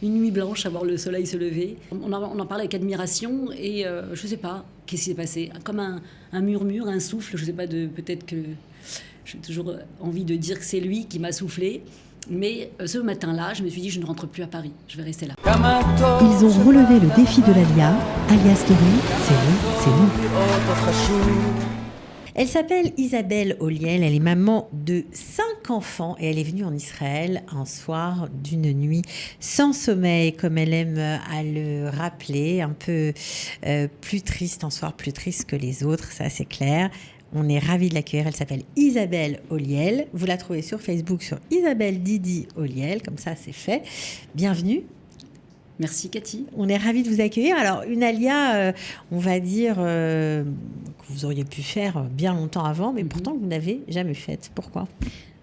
une nuit blanche à voir le soleil se lever. On en parlait avec admiration et je ne sais pas qu'est-ce qui s'est passé. Comme un murmure, un souffle, je ne sais pas, peut-être que j'ai toujours envie de dire que c'est lui qui m'a soufflé. Mais ce matin-là, je me suis dit, je ne rentre plus à Paris, je vais rester là. Ils ont relevé le défi de l'Alia. Alia Story, c'est vous, c'est nous. Elle s'appelle Isabelle Olliel, elle est maman de 5 enfants et elle est venue en Israël un soir d'une nuit sans sommeil, comme elle aime à le rappeler, un peu plus triste, un soir plus triste que les autres, ça c'est clair. On est ravis de l'accueillir. Elle s'appelle Isabelle Olliel. Vous la trouvez sur Facebook sur Isabelle Didi Olliel. Comme ça, c'est fait. Bienvenue. Merci Cathy. On est ravis de vous accueillir. Alors, une alia, on va dire, que vous auriez pu faire bien longtemps avant, mais pourtant, vous n'avez jamais faite. Pourquoi ?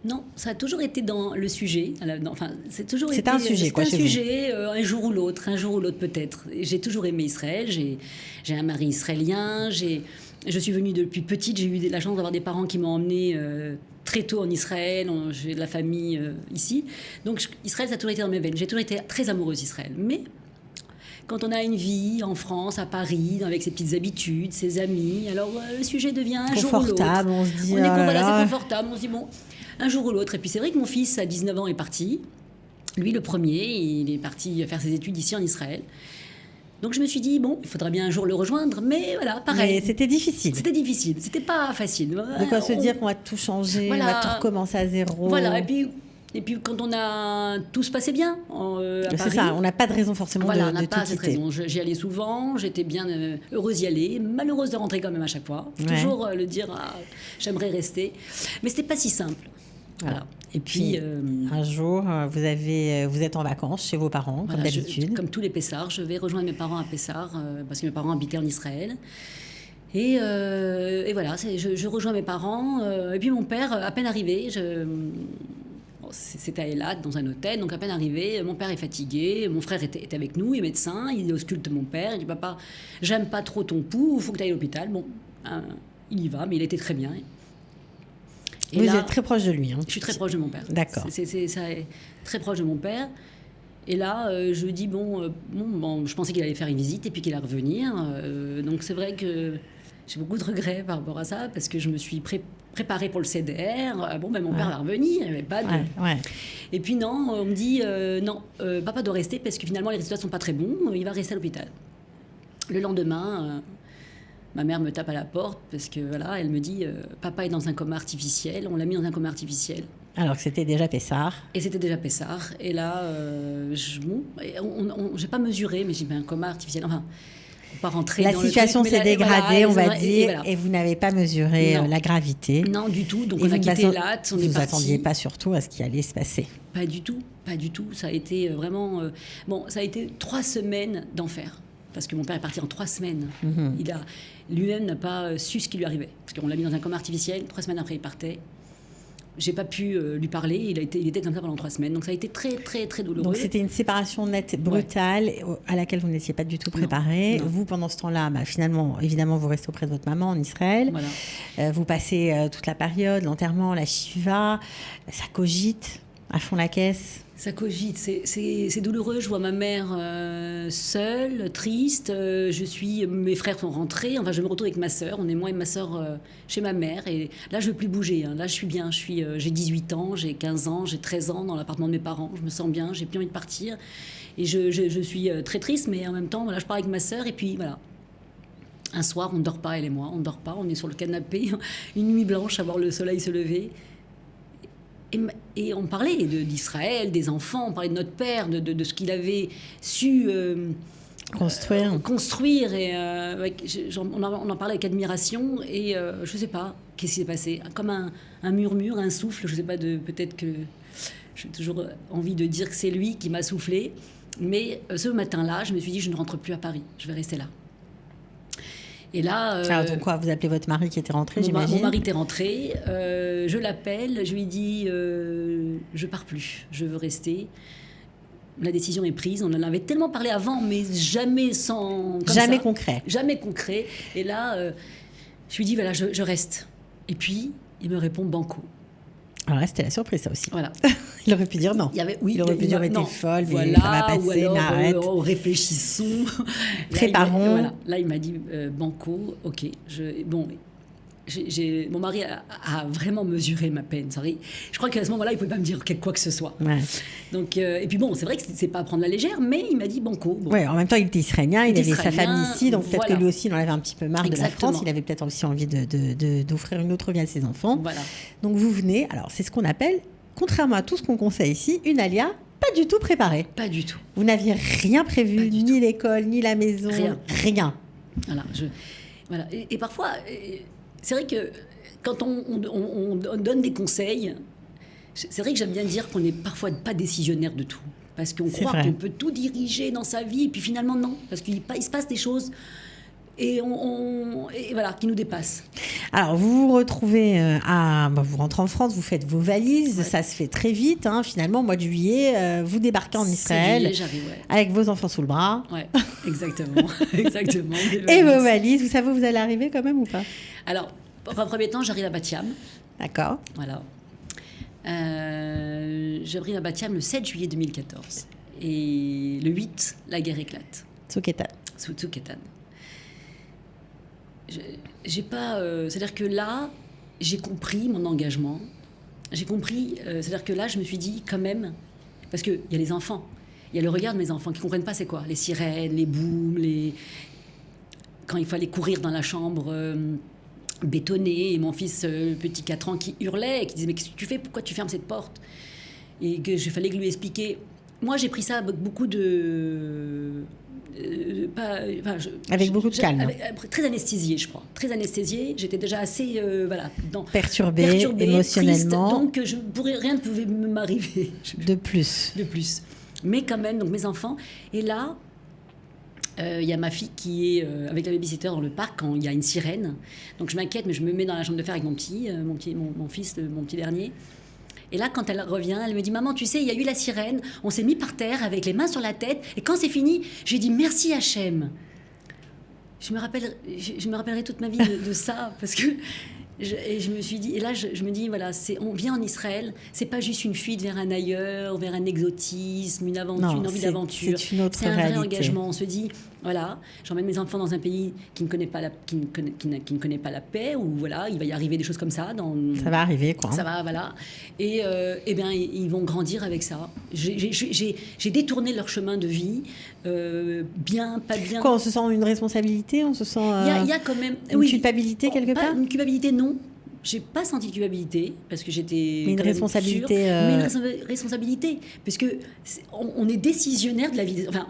Non, ça a toujours été dans le sujet. Enfin, c'est un sujet, quoi, chez vous. Un jour ou l'autre peut-être. J'ai toujours aimé Israël. J'ai un mari israélien. Je suis venue depuis petite. J'ai eu la chance d'avoir des parents qui m'ont emmenée très tôt en Israël. J'ai de la famille ici. Donc, Israël, ça a toujours été dans mes veines. J'ai toujours été très amoureuse d'Israël. Mais quand on a une vie en France, à Paris, avec ses petites habitudes, ses amis, alors le sujet devient un jour ou l'autre. Confortable, on se dit. C'est confortable. On se dit, bon, un jour ou l'autre. Et puis, c'est vrai que mon fils, à 19 ans, est parti. Lui, le premier, il est parti faire ses études ici en Israël. Donc je me suis dit, bon, il faudra bien un jour le rejoindre, mais voilà, pareil. Mais c'était difficile. C'était pas facile. De quoi se dire qu'on va tout changer, on va tout recommencer à zéro. Voilà, et puis quand tout se passait bien à c'est Paris, ça, on n'a pas de raison forcément de on n'a pas tout cette quitter. raison. J'y allais souvent, j'étais bien heureuse d'y aller, malheureuse de rentrer quand même à chaque fois. Toujours le dire, j'aimerais rester. Mais c'était pas si simple. Voilà. Et puis un jour, vous êtes en vacances chez vos parents, comme d'habitude. Comme tous les Pessars, je vais rejoindre mes parents à Pessar, parce que mes parents habitaient en Israël. Et voilà, je rejoins mes parents. Et puis mon père, à peine arrivé, c'était à Eilat, dans un hôtel, donc à peine arrivé, mon père est fatigué, mon frère était avec nous, il est médecin, il ausculte mon père, il dit « Papa, j'aime pas trop ton pouls, il faut que tu ailles à l'hôpital. » Bon, il y va, mais il était très bien. Et vous êtes très proche de lui. Hein. Je suis très proche de mon père. D'accord. C'est très proche de mon père. Et là, je dis, bon, je pensais qu'il allait faire une visite et puis qu'il allait revenir. Donc c'est vrai que j'ai beaucoup de regrets par rapport à ça, parce que je me suis préparée pour le CDR. Mon père va revenir, il n'y avait pas de... Ouais. Et puis non, on me dit, non, papa doit rester parce que finalement les résultats ne sont pas très bons, il va rester à l'hôpital. Le lendemain... ma mère me tape à la porte parce que voilà, elle me dit papa est dans un coma artificiel, on l'a mis dans un coma artificiel. Alors que c'était déjà Pessar. Et c'était déjà Pessar. Et là, j'ai pas mesuré, mais j'ai mis un coma artificiel. Enfin, on pas rentrer la dans situation le truc, s'est dégradée, on va dire, voilà. Et vous n'avez pas mesuré la gravité. Non, du tout. Donc on a quitté Eilat, on est parti. Vous n'attendiez pas surtout à ce qui allait se passer. Pas du tout. Ça a été vraiment... ça a été 3 semaines d'enfer. Parce que mon père est parti en 3 semaines. Lui-même n'a pas su ce qui lui arrivait. Parce qu'on l'a mis dans un coma artificiel. 3 semaines après, il partait. J'ai pas pu lui parler. Il était comme ça pendant 3 semaines. Donc ça a été très, très, très douloureux. Donc c'était une séparation nette, brutale, à laquelle vous n'étiez pas du tout préparé. Non. Vous, pendant ce temps-là, finalement, évidemment, vous restez auprès de votre maman en Israël. Voilà. Vous passez toute la période, l'enterrement, la shiva. Ça cogite à fond la caisse. Ça cogite, c'est douloureux. Je vois ma mère seule, triste. Mes frères sont rentrés. Enfin, je me retrouve avec ma sœur. On est moi et ma sœur chez ma mère. Et là, je veux plus bouger. Là, je suis bien. J'ai 18 ans, j'ai 15 ans, j'ai 13 ans dans l'appartement de mes parents. Je me sens bien. J'ai plus envie de partir. Et je suis très triste, mais en même temps, voilà, je pars avec ma sœur. Et puis voilà. Un soir, on ne dort pas, elle et moi. On ne dort pas. On est sur le canapé, une nuit blanche, à voir le soleil se lever. Et on parlait d'Israël, des enfants, on parlait de notre père, de ce qu'il avait su construire. Et on en parlait avec admiration. Et je ne sais pas qu'est-ce qui s'est passé. Comme un murmure, un souffle. Je ne sais pas, peut-être que j'ai toujours envie de dire que c'est lui qui m'a soufflé. Mais ce matin-là, je me suis dit, je ne rentre plus à Paris. Je vais rester là. Et là, donc quoi, vous appelez votre mari qui était rentré, j'imagine. Mon mari était rentré. Je l'appelle, je lui dis je pars plus, je veux rester. La décision est prise. On en avait tellement parlé avant, mais jamais concret. Jamais concret. Et là, je lui dis voilà, je reste. Et puis il me répond banco. Alors là, c'était la surprise, ça aussi. Voilà. Il aurait pu dire non. Oui, il aurait pu dire, mais t'es folle, mais voilà, ça va passer, ou alors, mais arrête. Réfléchissons. Préparons. Là, il m'a dit, banco, ok. Mon mari a vraiment mesuré ma peine. Je crois qu'à ce moment-là, il ne pouvait pas me dire quoi que ce soit. Ouais. Donc, et puis bon, c'est vrai que c'est pas à prendre la légère, mais il m'a dit banco. Bon. Ouais, en même temps, il était israélien, il avait sa famille ici, donc peut-être que lui aussi, il en avait un petit peu marre de la France. Il avait peut-être aussi envie d'offrir une autre vie à ses enfants. Voilà. Donc vous venez, alors c'est ce qu'on appelle, contrairement à tout ce qu'on conseille ici, une alia pas du tout préparée. Pas du tout. Vous n'aviez rien prévu, ni l'école, ni la maison, rien. Voilà. Et parfois... C'est vrai que quand on donne des conseils, c'est vrai que j'aime bien dire qu'on n'est parfois pas décisionnaire de tout. Parce qu'on croit qu'on peut tout diriger dans sa vie, et puis finalement non. Parce qu'il se passe des choses et voilà, qui nous dépassent. Alors, vous vous retrouvez vous rentrez en France, vous faites vos valises, ça se fait très vite. Finalement, au mois de juillet, vous débarquez en Israël avec vos enfants sous le bras. Ouais, exactement. Exactement. Et vos valises, vous savez où vous allez arriver quand même ou pas? Alors, en premier temps, j'arrive à Bat Yam. D'accord. Voilà. J'arrive à Bat Yam le 7 juillet 2014. Et le 8, la guerre éclate. Tzouketan. C'est-à-dire que là, j'ai compris mon engagement. C'est-à-dire que là, je me suis dit quand même, parce qu'il y a les enfants, il y a le regard de mes enfants qui ne comprennent pas c'est quoi, les sirènes, les booms, quand il fallait courir dans la chambre bétonnée, et mon fils petit 4 ans qui hurlait, et qui disait mais qu'est-ce que tu fais, pourquoi tu fermes cette porte? Et que je fallait lui expliquer. Moi, j'ai pris ça avec beaucoup de... avec beaucoup de calme. Très anesthésiée, je crois. Très anesthésiée. J'étais déjà assez perturbée émotionnellement. Triste, donc rien ne pouvait m'arriver. De plus. Mais quand même, donc mes enfants. Et là, il y a ma fille qui est avec la babysitter dans le parc quand il y a une sirène. Donc je m'inquiète, mais je me mets dans la chambre de fer avec mon fils, mon petit dernier. Et là, quand elle revient, elle me dit « Maman, tu sais, il y a eu la sirène, on s'est mis par terre avec les mains sur la tête, et quand c'est fini, j'ai dit merci Hachem. » Je me rappellerai toute ma vie de ça, parce que je me suis dit, et là je me dis, voilà, on vient en Israël, c'est pas juste une fuite vers un ailleurs, vers un exotisme, une aventure, une envie d'aventure. C'est un vrai engagement. On se dit, voilà, j'emmène mes enfants dans un pays qui ne connaît pas la paix, où voilà, il va y arriver des choses comme ça. Ça va arriver, quoi. Ça va, voilà. Et bien, ils vont grandir avec ça. J'ai détourné leur chemin de vie, bien, pas bien. Quoi, on se sent une responsabilité, on se sent il y a quand même une culpabilité quelque part. Une culpabilité, non. J'ai pas senti de culpabilité parce que j'étais. Mais une responsabilité. Mais une responsabilité, puisque on est décisionnaire de la vie. Enfin,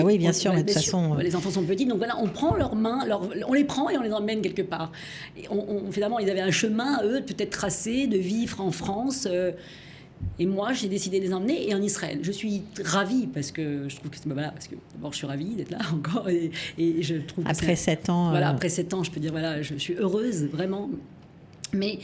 oui, bien sûr, mais de toute façon. Les enfants sont petits, donc voilà, on prend leurs mains, on les prend et on les emmène quelque part. Et finalement, ils avaient un chemin, eux, peut-être tracé, de vivre en France. Et moi, j'ai décidé de les emmener et en Israël. Je suis ravie parce que je trouve que parce que d'abord, je suis ravie d'être là encore et je trouve. Après 7 ans. Voilà, après 7 ans, je peux dire voilà, je suis heureuse vraiment. Mais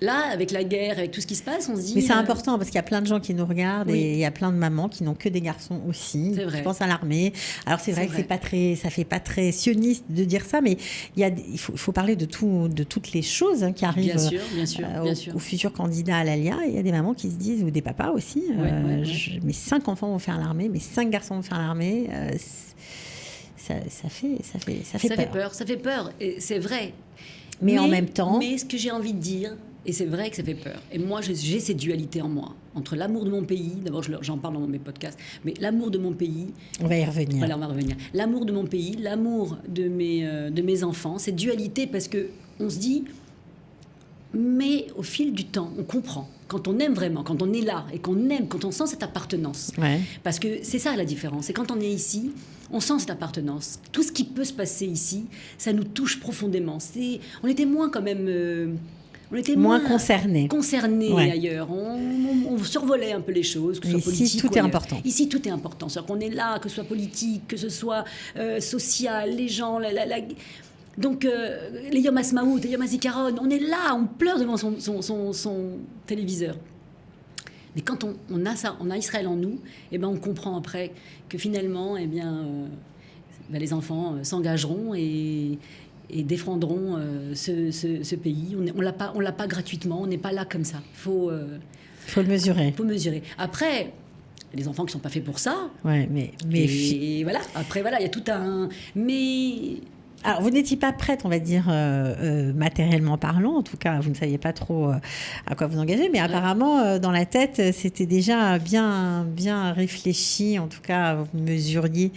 là, avec la guerre, avec tout ce qui se passe, on se dit... Mais c'est important parce qu'il y a plein de gens qui nous regardent et il y a plein de mamans qui n'ont que des garçons aussi. C'est vrai. Je pense à l'armée. Alors c'est vrai que ça fait pas très sioniste de dire ça, mais il faut parler de toutes les choses qui arrivent bien sûr. Aux futurs candidats à l'ALIA. Il y a des mamans qui se disent, ou des papas aussi, mes 5 enfants vont faire l'armée, mes 5 garçons vont faire l'armée. Ça fait peur. Ça fait peur, et c'est vrai. Mais en même temps... Mais ce que j'ai envie de dire, et c'est vrai que ça fait peur, et moi j'ai cette dualité en moi, entre l'amour de mon pays, d'abord j'en parle dans mes podcasts, mais l'amour de mon pays... On va y revenir. Voilà, on va revenir. L'amour de mon pays, l'amour de mes enfants, cette dualité, parce qu'on se dit, mais au fil du temps, on comprend. Quand on aime vraiment, quand on est là, et qu'on aime, quand on sent cette appartenance. Ouais. Parce que c'est ça la différence, c'est quand on est ici... On sent cette appartenance. Tout ce qui peut se passer ici, ça nous touche profondément. On était moins quand même... on était moins concernés ailleurs. On survolait un peu les choses, que ce soit politique. Ici, tout est important. Ici, tout est important. C'est-à-dire qu'on est là, que ce soit politique, que ce soit social, les gens... Donc, les Yom HaSmaout, les Yom HaZikaron, on est là, on pleure devant son téléviseur. Mais quand on a ça, on a Israël en nous, et ben on comprend après que finalement, les enfants s'engageront et défendront ce pays. On l'a pas gratuitement, on n'est pas là comme ça. Faut le mesurer. Faut mesurer. Après, les enfants qui sont pas faits pour ça. Ouais, mais et voilà. Après, voilà, il y a tout un. Mais alors, vous n'étiez pas prête, on va dire, matériellement parlant. En tout cas, vous ne saviez pas trop à quoi vous engager. Mais apparemment, dans la tête, c'était déjà bien réfléchi. En tout cas, vous mesuriez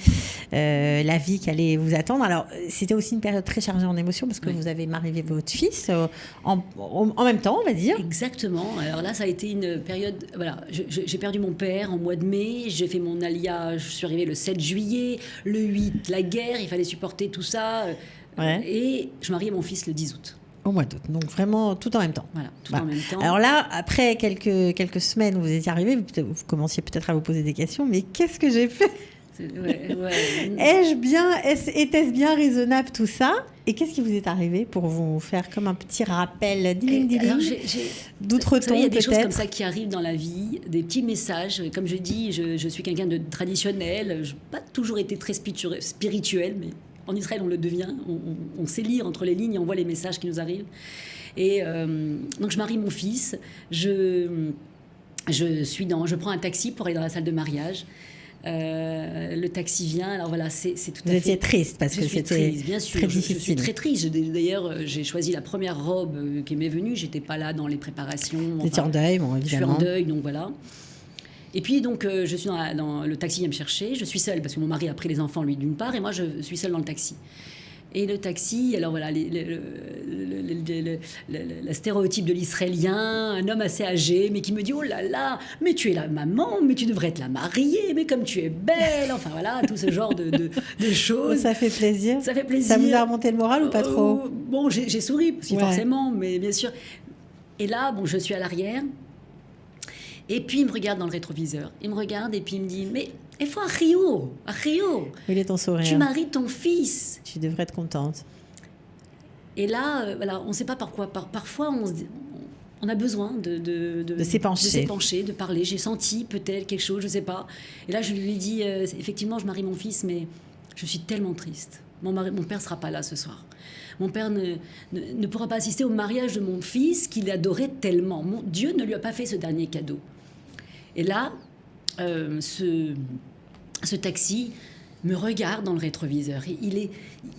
la vie qui allait vous attendre. Alors, c'était aussi une période très chargée en émotions parce que vous avez marié votre fils en même temps, on va dire. Exactement. Alors là, ça a été une période... Voilà, j'ai perdu mon père en mois de mai. J'ai fait mon alia, je suis arrivée le 7 juillet. Le 8, la guerre. Il fallait supporter tout ça. Ouais. Et je mariais mon fils le 10 août. Au mois d'août, donc vraiment tout en même temps. Voilà, tout en même temps. Alors là, après quelques semaines où vous étiez arrivés, vous commenciez peut-être à vous poser des questions, mais qu'est-ce que j'ai fait ? Était-ce bien raisonnable tout ça ? Et qu'est-ce qui vous est arrivé pour vous faire comme un petit rappel d'outre-tombe peut-être ? Il y a des choses comme ça qui arrivent dans la vie, des petits messages. Comme je dis, je suis quelqu'un de traditionnel. Je n'ai pas toujours été très spirituel, mais en Israël, on le devient. On sait lire entre les lignes et on voit les messages qui nous arrivent. Et donc, je marie mon fils. Je prends un taxi pour aller dans la salle de mariage. Le taxi vient. Alors voilà, c'est tout à fait... Vous étiez triste parce que c'était triste, bien sûr, très difficile. Je suis très triste. D'ailleurs, j'ai choisi la première robe qui m'est venue. J'étais pas là dans les préparations. Vous étiez en deuil, bon, évidemment. Je suis en deuil, donc voilà. Et puis donc, je suis dans le taxi vient me chercher. Je suis seule parce que mon mari a pris les enfants, lui, d'une part, et moi, je suis seule dans le taxi. Et le taxi, alors voilà, le stéréotype de l'Israélien, un homme assez âgé, mais qui me dit « Oh là là, mais tu es la maman, mais tu devrais être la mariée, mais comme tu es belle !» Enfin voilà, tout ce genre de choses. Ça fait plaisir. Ça fait plaisir. Ça vous a remonté le moral ou pas trop ? Bon, j'ai souri, parce que forcément, mais bien sûr. Et là, bon, je suis à l'arrière. Et puis, il me regarde dans le rétroviseur. Il me regarde et puis il me dit « Mais il faut un rio. Il est ton sourire. Tu maries ton fils. Tu devrais être contente. » Et là, voilà, on ne sait pas pourquoi. Parfois, on a besoin de s'épancher, de parler. J'ai senti peut-être quelque chose, je ne sais pas. Et là, je lui ai dit, effectivement, je marie mon fils, mais je suis tellement triste. Mon père ne sera pas là ce soir. Mon père ne pourra pas assister au mariage de mon fils qu'il adorait tellement. Dieu ne lui a pas fait ce dernier cadeau. Et là, ce taxi me regarde dans le rétroviseur. Il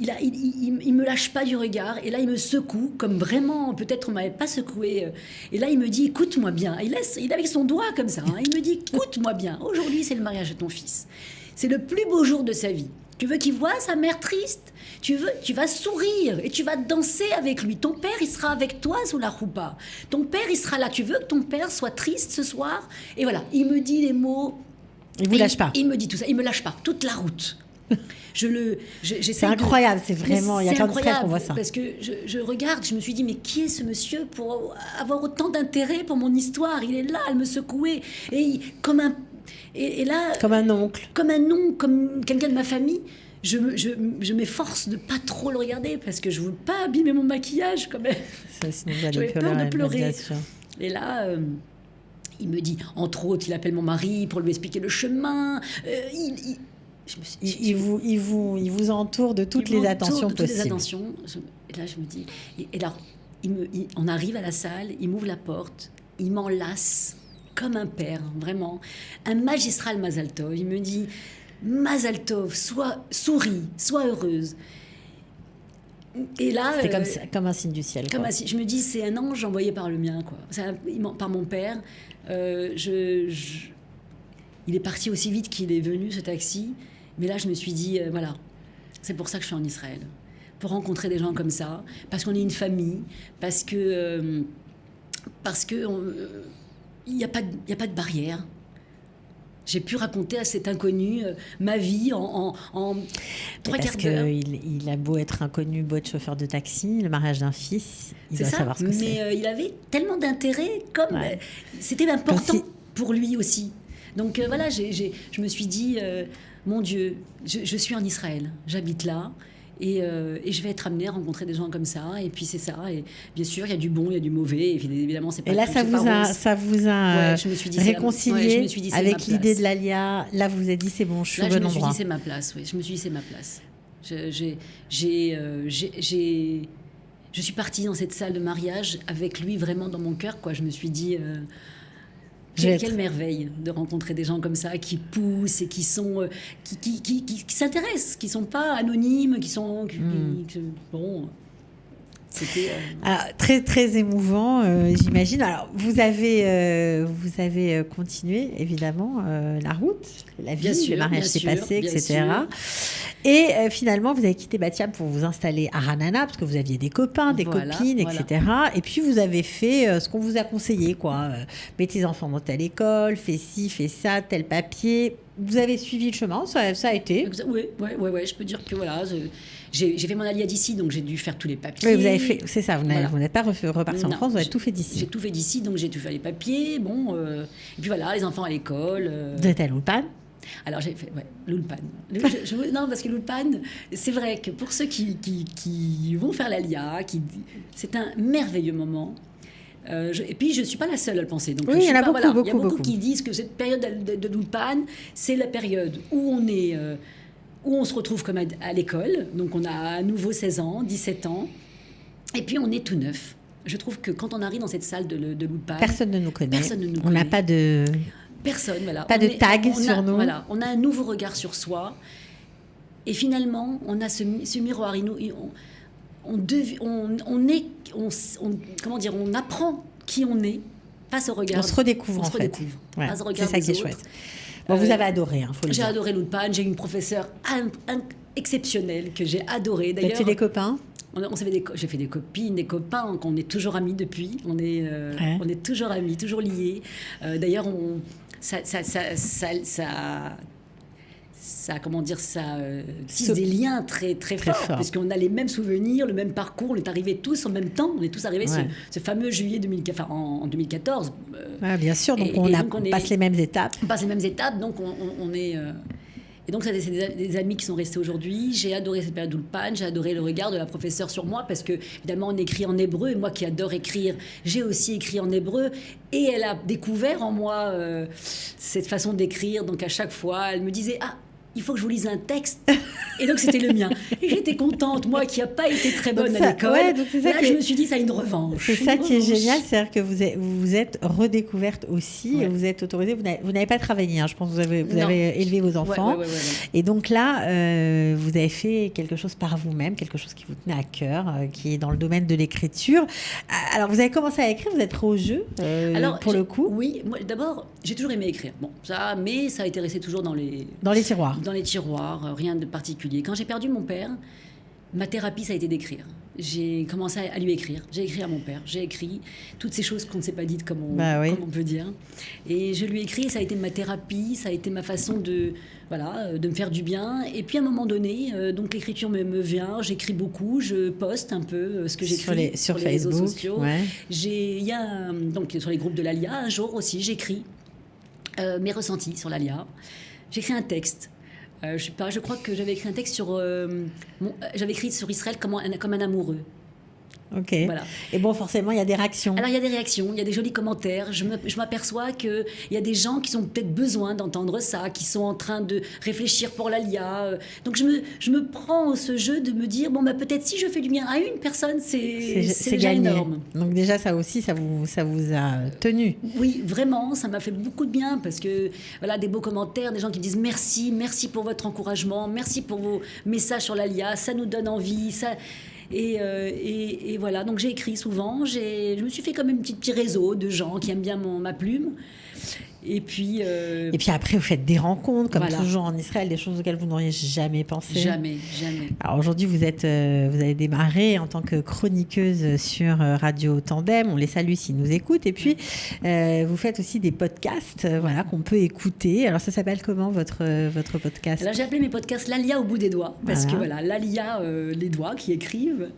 me lâche pas du regard. Et là, il me secoue, comme vraiment, peut-être on m'avait pas secoué. Et là, il me dit, écoute-moi bien. Il est avec son doigt comme ça. Il me dit, écoute-moi bien. Aujourd'hui, c'est le mariage de ton fils. C'est le plus beau jour de sa vie. Tu veux qu'il voie sa mère triste ? Tu vas sourire et tu vas danser avec lui. Ton père, il sera avec toi sous la roupa. Ton père, il sera là. Tu veux que ton père soit triste ce soir ? Et voilà, il me dit les mots. Il vous lâche pas. Il me dit tout ça. Il me lâche pas toute la route. C'est incroyable, c'est vraiment. Il y a qu'un frère qu'on voit ça. Parce que je regarde, je me suis dit mais qui est ce monsieur pour avoir autant d'intérêt pour mon histoire ? Il est là, elle me secouait et comme un oncle, comme quelqu'un de ma famille. Je m'efforce de pas trop le regarder parce que je veux pas abîmer mon maquillage quand même. J'avais peur de pleurer. Et là, il me dit, entre autres, il appelle mon mari pour lui expliquer le chemin. Il vous entoure de toutes les attentions possibles. Et là, je me dis... Et là, on arrive à la salle, il m'ouvre la porte, il m'enlace comme un père, vraiment. Un magistral Mazal Tov. Il me dit... Mazal Tov, souris, sois heureuse. Et là, c'était comme un signe du ciel. Je me dis, c'est un ange envoyé par le mien, quoi. Par mon père. Il est parti aussi vite qu'il est venu, ce taxi. Mais là, je me suis dit, voilà, c'est pour ça que je suis en Israël. Pour rencontrer des gens comme ça, parce qu'on est une famille, parce que il n'y a pas de barrière. J'ai pu raconter à cet inconnu ma vie en 3 quarts d'heure. Parce qu'il a beau être inconnu, beau être chauffeur de taxi, le mariage d'un fils, il doit savoir ce que c'est. Mais il avait tellement d'intérêt, c'était important pour lui aussi. Donc voilà, je me suis dit, mon Dieu, je suis en Israël, j'habite là. Et je vais être amenée à rencontrer des gens comme ça. Et puis c'est ça. Et bien sûr, il y a du bon, il y a du mauvais. Et évidemment, c'est pas. Et là, ça vous a réconcilié avec l'idée de l'Alia. Là, vous vous êtes dit, c'est bon, je suis au bon endroit. Je me suis dit, c'est ma place. Oui, je me suis dit, c'est ma place. Je suis partie dans cette salle de mariage avec lui vraiment dans mon cœur, quoi. Je me suis dit... Quelle merveille de rencontrer des gens comme ça qui poussent et qui sont qui s'intéressent, qui sont pas anonymes, qui sont bon. C'était alors, très très émouvant, j'imagine. Alors vous avez continué évidemment la route, la vie, sûr, le mariage s'est passé, etc. Sûr. Et finalement vous avez quitté Batiam pour vous installer à Ranana parce que vous aviez des copains, des copines, etc. Et puis vous avez fait ce qu'on vous a conseillé, quoi. Mets tes enfants dans telle école, fais ci, fais ça, tel papier. Vous avez suivi le chemin, ça a été. Oui, je peux dire que voilà. J'ai fait mon allié d'ici, donc j'ai dû faire tous les papiers. Oui, vous avez fait, c'est ça, vous n'êtes pas reparti en France, vous avez tout fait d'ici. J'ai tout fait d'ici, donc j'ai tout fait les papiers. Bon, et puis voilà, les enfants à l'école. Vous êtes à l'Ulpan ? Alors j'ai fait l'Ulpan. Non, parce que l'Ulpan, c'est vrai que pour ceux qui vont faire l'ALIA, c'est un merveilleux moment. Et puis je ne suis pas la seule à le penser. Donc, oui, il y en a beaucoup, il y a beaucoup qui disent que cette période de l'Ulpan, c'est la période où on est... où on se retrouve comme à l'école, donc on a à nouveau 16 ans, 17 ans, et puis on est tout neuf. Je trouve que quand on arrive dans cette salle de l'Ulpan... Personne ne nous connaît. On n'a pas de... Personne, voilà. Pas de tag sur nous. Voilà, on a un nouveau regard sur soi, et finalement, on a ce miroir. On apprend qui on est face au regard. On se redécouvre, en fait. Ouais, c'est ça qui est chouette. Bon, vous avez adoré, faut le dire. J'ai adoré l'Ulpan. J'ai une professeure exceptionnelle que j'ai adorée. D'ailleurs, vous avez fait des copains ? J'ai fait des copines, des copains, qu'on est toujours amis depuis. On est toujours amis, toujours liés. D'ailleurs, ça tisse des liens très, très forts, puisqu'on a les mêmes souvenirs, le même parcours, on est arrivés tous en même temps, on est tous arrivés ce fameux juillet en 2014. Bien sûr, donc on passe les mêmes étapes. On passe les mêmes étapes, donc on est... Et donc, c'est des amis qui sont restés aujourd'hui. J'ai adoré cette période d'Ulpan, j'ai adoré le regard de la professeure sur moi, parce que, évidemment, on écrit en hébreu, et moi qui adore écrire, j'ai aussi écrit en hébreu, et elle a découvert en moi cette façon d'écrire. Donc, à chaque fois, elle me disait « Ah, il faut que je vous lise un texte ». Et donc, c'était le mien. Et j'étais contente, moi qui n'ai pas été très bonne à l'école. Je me suis dit, ça a une revanche. C'est ça qui est génial, c'est-à-dire que vous vous êtes redécouverte aussi, et vous êtes autorisée. Vous n'avez pas travaillé, je pense que vous avez élevé vos enfants. Et donc là, vous avez fait quelque chose par vous-même, quelque chose qui vous tenait à cœur, qui est dans le domaine de l'écriture. Alors, vous avez commencé à écrire, vous êtes au jeu, pour le coup. Oui, moi, d'abord, j'ai toujours aimé écrire. Mais ça a été resté toujours dans les tiroirs. Dans les tiroirs, rien de particulier. Quand j'ai perdu mon père, ma thérapie, ça a été d'écrire. J'ai commencé à lui écrire. J'ai écrit à mon père. J'ai écrit toutes ces choses qu'on ne s'est pas dites, comme on peut dire. Et je lui ai écrit, ça a été ma thérapie, ça a été ma façon de me faire du bien. Et puis à un moment donné, donc l'écriture me vient, j'écris beaucoup, je poste un peu ce que j'écris sur les réseaux sociaux. Donc sur les groupes de l'ALIA, un jour aussi, j'écris mes ressentis sur l'ALIA. J'écris un texte. Je crois que j'avais écrit un texte j'avais écrit sur Israël comme un amoureux. Ok. Voilà. Et bon, forcément, il y a des réactions. Alors, il y a des réactions, il y a des jolis commentaires. Je m'aperçois qu'il y a des gens qui ont peut-être besoin d'entendre ça, qui sont en train de réfléchir pour l'ALIA. Donc, je me prends ce jeu de me dire, peut-être si je fais du bien à une personne, c'est déjà gagné. Énorme. Donc, déjà, ça aussi, ça vous a tenu. Oui, vraiment, ça m'a fait beaucoup de bien parce que, des beaux commentaires, des gens qui me disent merci pour votre encouragement, merci pour vos messages sur l'ALIA, ça nous donne envie, ça... Et voilà, donc j'ai écrit souvent, je me suis fait comme un petit réseau de gens qui aiment bien ma plume. Et puis après, vous faites des rencontres, comme toujours en Israël, des choses auxquelles vous n'auriez jamais pensé. Jamais. Alors aujourd'hui, vous avez démarré en tant que chroniqueuse sur Radio Tandem. On les salue s'ils nous écoutent. Et puis, vous faites aussi des podcasts qu'on peut écouter. Alors ça s'appelle comment votre podcast ? Alors j'ai appelé mes podcasts l'ALIA au bout des doigts. Parce que l'ALIA, les doigts qui écrivent.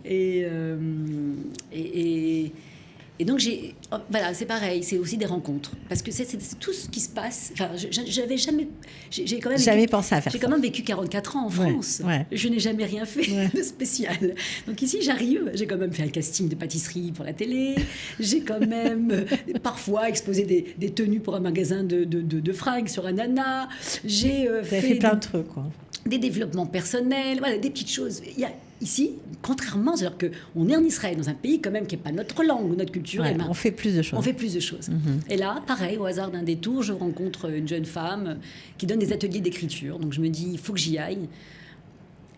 Et donc, c'est pareil, c'est aussi des rencontres. Parce que c'est tout ce qui se passe. Enfin, j'avais jamais... J'ai quand même jamais pensé à faire ça. J'ai quand même vécu 44 ans en France. Ouais. Je n'ai jamais rien fait de spécial. Donc ici, j'arrive. J'ai quand même fait un casting de pâtisserie pour la télé. J'ai quand même parfois exposé des tenues pour un magasin de fringues sur Ranana. J'ai fait plein de trucs, quoi. des développements personnels, voilà, des petites choses. Il y a ici, contrairement, c'est-à-dire qu'on est en Israël, dans un pays quand même qui n'est pas notre langue ou notre culture. Ouais, on fait plus de choses. On fait plus de choses. Et là, pareil, au hasard d'un détour, je rencontre une jeune femme qui donne des ateliers d'écriture. Donc je me dis, il faut que j'y aille.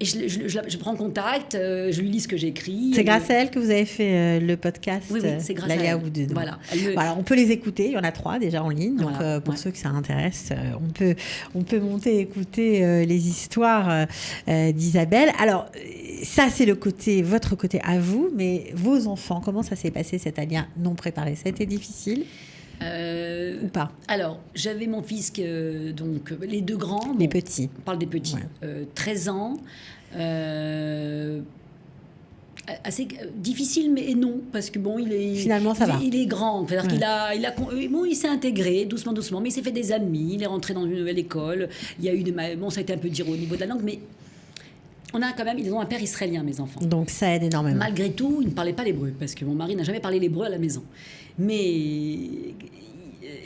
Et je prends contact, je lui lis ce que j'écris. C'est grâce à elle que vous avez fait le podcast. Oui, c'est grâce à elle. Voilà. Voilà, on peut les écouter. Il y en a 3 déjà en ligne. Donc, voilà, pour ceux que ça intéresse, on peut monter et écouter les histoires d'Isabelle. Alors, ça, c'est votre côté à vous. Mais vos enfants, comment ça s'est passé, cet alien non préparé? Ça a été difficile ou pas? Alors, j'avais mon fils, donc les 2 grands. Les petits. On parle des petits. 13 ans. Assez difficile, mais non, parce que bon, finalement ça va. Il est grand, c'est-à-dire qu'il s'est intégré doucement, mais il s'est fait des amis, il est rentré dans une nouvelle école. Il y a eu ça a été un peu dur au niveau de la langue, mais ils ont un père israélien, mes enfants. Donc ça aide énormément. Malgré tout, ils ne parlaient pas l'hébreu, parce que mon mari n'a jamais parlé l'hébreu à la maison. Mais il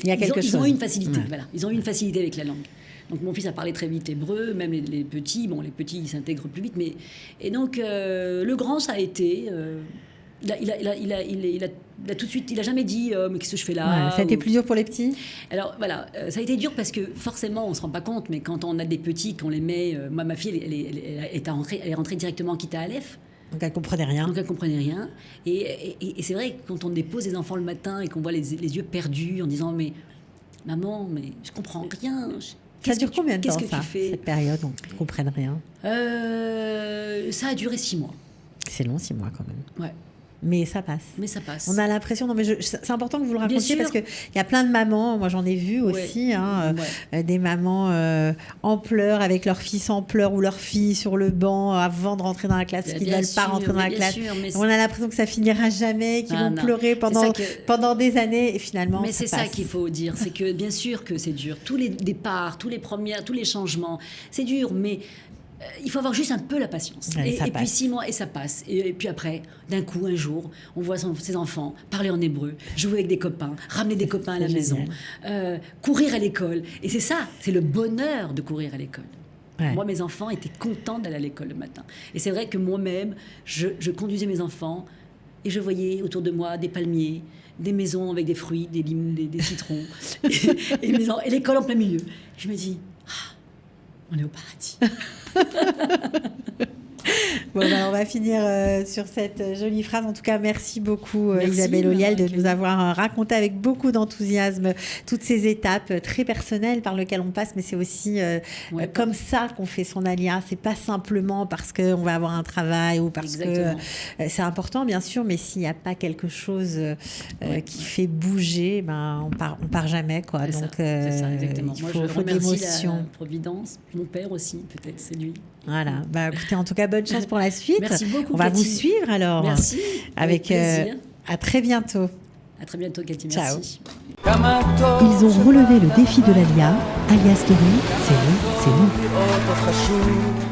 y a quelque chose. Ils ont eu une facilité, voilà. Ils ont eu une facilité avec la langue. Donc mon fils a parlé très vite hébreu, même les petits. Bon, les petits, ils s'intègrent plus vite, mais et donc le grand, ça a été. Il a tout de suite, il a jamais dit mais qu'est-ce que je fais là. Ça a été plus dur pour les petits. Alors voilà, ça a été dur parce que forcément, on se rend pas compte, mais quand on a des petits, qu'on les met, moi ma fille, elle est rentrée directement en Kita Aleph. Donc elle comprenait rien. Et c'est vrai que quand on dépose les enfants le matin et qu'on voit les yeux perdus en disant mais maman, mais je comprends rien. Ça dure combien de temps, cette période où ils ne comprennent rien? Ça a duré 6 mois. C'est long, 6 mois quand même. Ouais. Mais ça passe. On a l'impression... c'est important que vous le racontiez parce qu'il y a plein de mamans, moi j'en ai vu aussi, des mamans en pleurs, avec leur fils en pleurs ou leur fille sur le banc avant de rentrer dans la classe, parce qu'ils ne veulent pas rentrer dans la classe. On a l'impression que ça finira jamais, qu'ils vont pleurer pendant des années et finalement mais c'est ça qu'il faut dire, c'est que bien sûr que c'est dur. Tous les départs, tous les changements, c'est dur, mais... il faut avoir juste un peu la patience. Et puis 6 mois, et ça passe. Et puis après, d'un coup, un jour, on voit ses enfants parler en hébreu, jouer avec des copains, ramener des copains à la maison, courir à l'école. Et c'est ça, c'est le bonheur de courir à l'école. Ouais. Moi, mes enfants étaient contents d'aller à l'école le matin. Et c'est vrai que moi-même, je conduisais mes enfants et je voyais autour de moi des palmiers, des maisons avec des fruits, des limes, des citrons, et l'école en plein milieu. Je me dis... on est au paradis. Bon, on va finir sur cette jolie phrase. En tout cas, merci beaucoup Isabelle Olliel de nous avoir raconté avec beaucoup d'enthousiasme toutes ces étapes très personnelles par lesquelles on passe, mais c'est aussi comme ça qu'on fait son alia. C'est pas simplement parce qu'on va avoir un travail ou parce que c'est important, bien sûr, mais s'il n'y a pas quelque chose qui fait bouger, on part jamais, quoi. C'est donc ça, exactement. Il Moi, faut je remercie d'émotion. la Providence, mon père aussi, peut-être, c'est lui. Voilà, écoutez, en tout cas, bonne chance pour la suite. Merci beaucoup, on va Cathy. vous suivre alors. Merci. Avec plaisir. À très bientôt. À très bientôt, Cathy. Ciao. Merci. Ils ont relevé le défi de l'Alia. Alia Story, c'est vous, c'est nous.